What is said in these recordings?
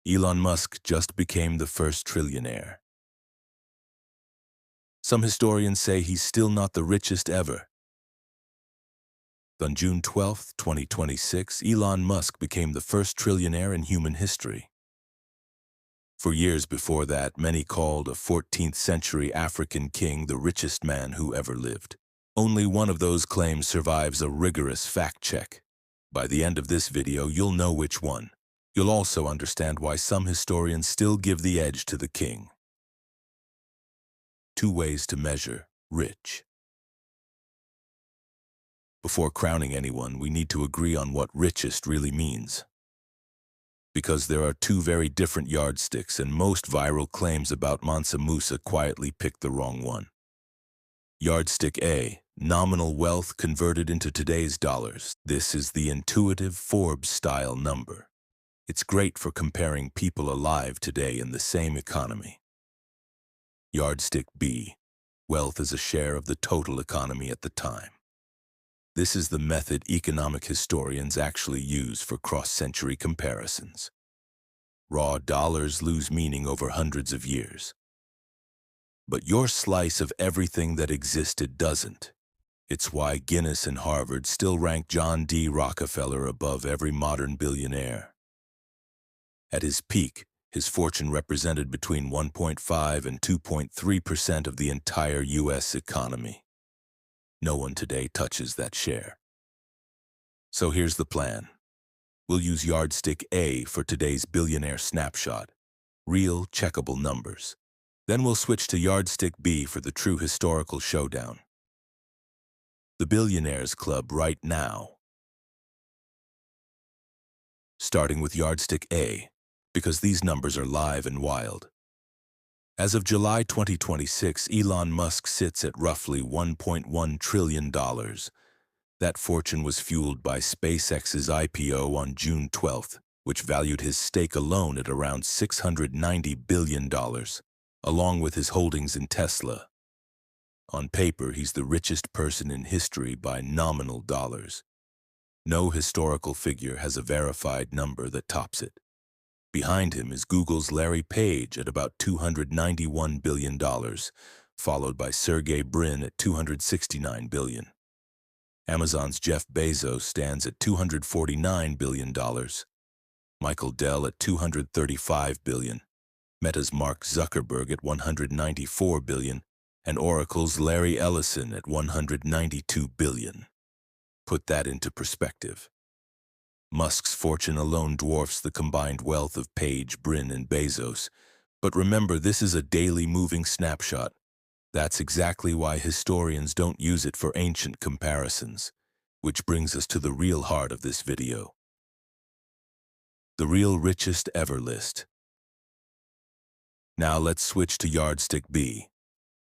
Elon Musk just became the first trillionaire. Some historians say he's still not the richest ever. On June 12, 2026, Elon Musk became the first trillionaire in human history. For years before that, many called a 14th century African king the richest man who ever lived. Only one of those claims survives a rigorous fact check. By the end of this video, you'll know which one. You'll also understand why some historians still give the edge to the king. 2 ways to measure rich. Before crowning anyone, we need to agree on what richest really means. Because there are 2 very different yardsticks, and most viral claims about Mansa Musa quietly picked the wrong one. Yardstick A, nominal wealth converted into today's dollars. This is the intuitive Forbes-style number. It's great for comparing people alive today in the same economy. Yardstick B, wealth as a share of the total economy at the time. This is the method economic historians actually use for cross-century comparisons. Raw dollars lose meaning over hundreds of years. But your slice of everything that existed doesn't. It's why Guinness and Harvard still rank John D. Rockefeller above every modern billionaire. At his peak, his fortune represented between 1.5 and 2.3% of the entire U.S. economy. No one today touches that share. So here's the plan. We'll use Yardstick A for today's billionaire snapshot, real checkable numbers. Then we'll switch to Yardstick B for the true historical showdown. The Billionaires Club right now. Starting with Yardstick A, because these numbers are live and wild. As of July 2026, Elon Musk sits at roughly $1.1 trillion. That fortune was fueled by SpaceX's IPO on June 12th, which valued his stake alone at around $690 billion, along with his holdings in Tesla. On paper, he's the richest person in history by nominal dollars. No historical figure has a verified number that tops it. Behind him is Google's Larry Page at about $291 billion, followed by Sergey Brin at $269 billion. Amazon's Jeff Bezos stands at $249 billion, Michael Dell at $235 billion, Meta's Mark Zuckerberg at $194 billion, and Oracle's Larry Ellison at $192 billion. Put that into perspective. Musk's fortune alone dwarfs the combined wealth of Page, Brin, and Bezos. But remember, this is a daily moving snapshot. That's exactly why historians don't use it for ancient comparisons, which brings us to the real heart of this video. The real richest ever list. Now let's switch to Yardstick B,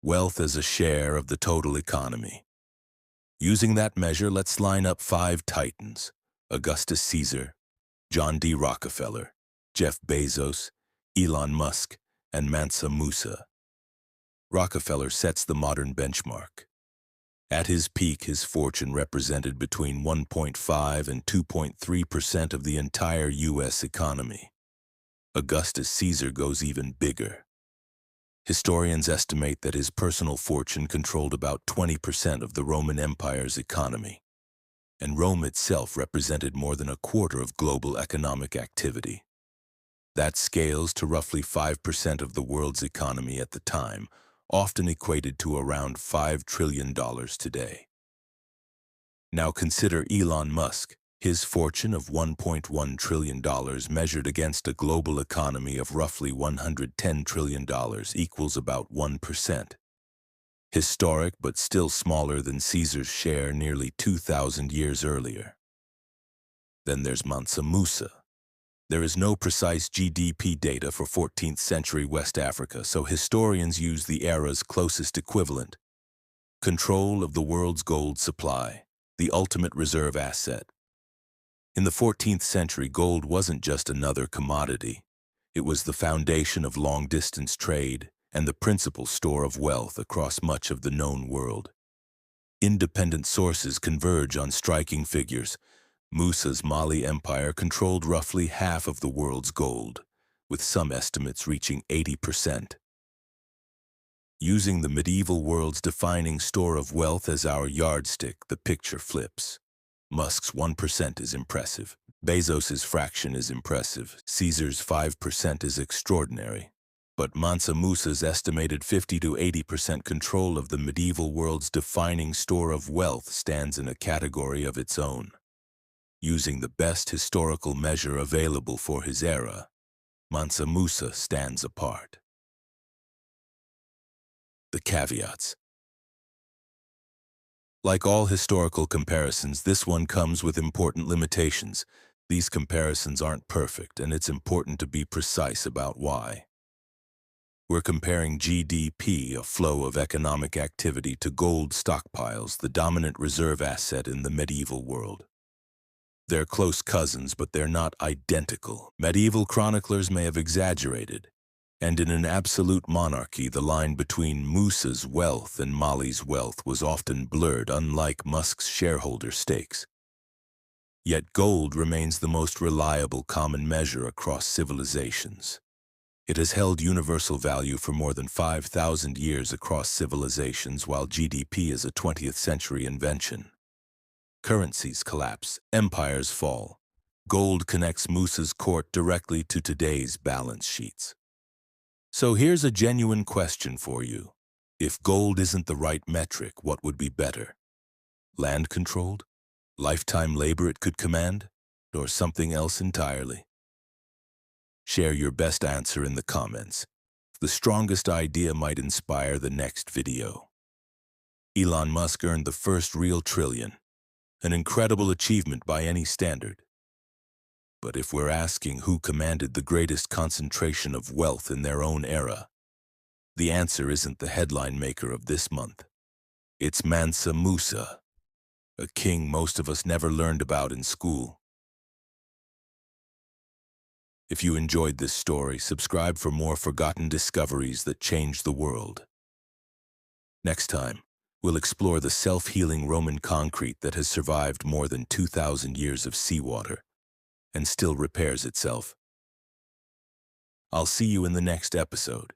wealth as a share of the total economy. Using that measure, let's line up 5 titans: Augustus Caesar, John D. Rockefeller, Jeff Bezos, Elon Musk, and Mansa Musa. Rockefeller sets the modern benchmark. At his peak, his fortune represented between 1.5 and 2.3% of the entire U.S. economy. Augustus Caesar goes even bigger. Historians estimate that his personal fortune controlled about 20% of the Roman Empire's economy, and Rome itself represented more than a quarter of global economic activity. That scales to roughly 5% of the world's economy at the time, often equated to around $5 trillion today. Now consider Elon Musk. His fortune of $1.1 trillion measured against a global economy of roughly $110 trillion equals about 1%. Historic, but still smaller than Caesar's share nearly 2,000 years earlier. Then there's Mansa Musa. There is no precise GDP data for 14th century West Africa, so historians use the era's closest equivalent. Control of the world's gold supply, the ultimate reserve asset. In the 14th century, gold wasn't just another commodity. It was the foundation of long-distance trade and the principal store of wealth across much of the known world. Independent sources converge on striking figures. Musa's Mali Empire controlled roughly half of the world's gold, with some estimates reaching 80%. Using the medieval world's defining store of wealth as our yardstick, the picture flips. Musk's 1% is impressive. Bezos's fraction is impressive. Caesar's 5% is extraordinary. But Mansa Musa's estimated 50 to 80% control of the medieval world's defining store of wealth stands in a category of its own. Using the best historical measure available for his era, Mansa Musa stands apart. The caveats. Like all historical comparisons, this one comes with important limitations. These comparisons aren't perfect, and it's important to be precise about why. We're comparing GDP, a flow of economic activity, to gold stockpiles, the dominant reserve asset in the medieval world. They're close cousins, but they're not identical. Medieval chroniclers may have exaggerated, and in an absolute monarchy, the line between Musa's wealth and Mali's wealth was often blurred, unlike Musk's shareholder stakes. Yet gold remains the most reliable common measure across civilizations. It has held universal value for more than 5,000 years across civilizations, while GDP is a 20th century invention. Currencies collapse, empires fall. Gold connects Musa's court directly to today's balance sheets. So here's a genuine question for you. If gold isn't the right metric, what would be better? Land controlled? Lifetime labor it could command? Or something else entirely? Share your best answer in the comments. The strongest idea might inspire the next video. Elon Musk earned the first real trillion, an incredible achievement by any standard. But if we're asking who commanded the greatest concentration of wealth in their own era, the answer isn't the headline maker of this month. It's Mansa Musa, a king most of us never learned about in school. If you enjoyed this story, subscribe for more forgotten discoveries that change the world. Next time, we'll explore the self-healing Roman concrete that has survived more than 2,000 years of seawater and still repairs itself. I'll see you in the next episode.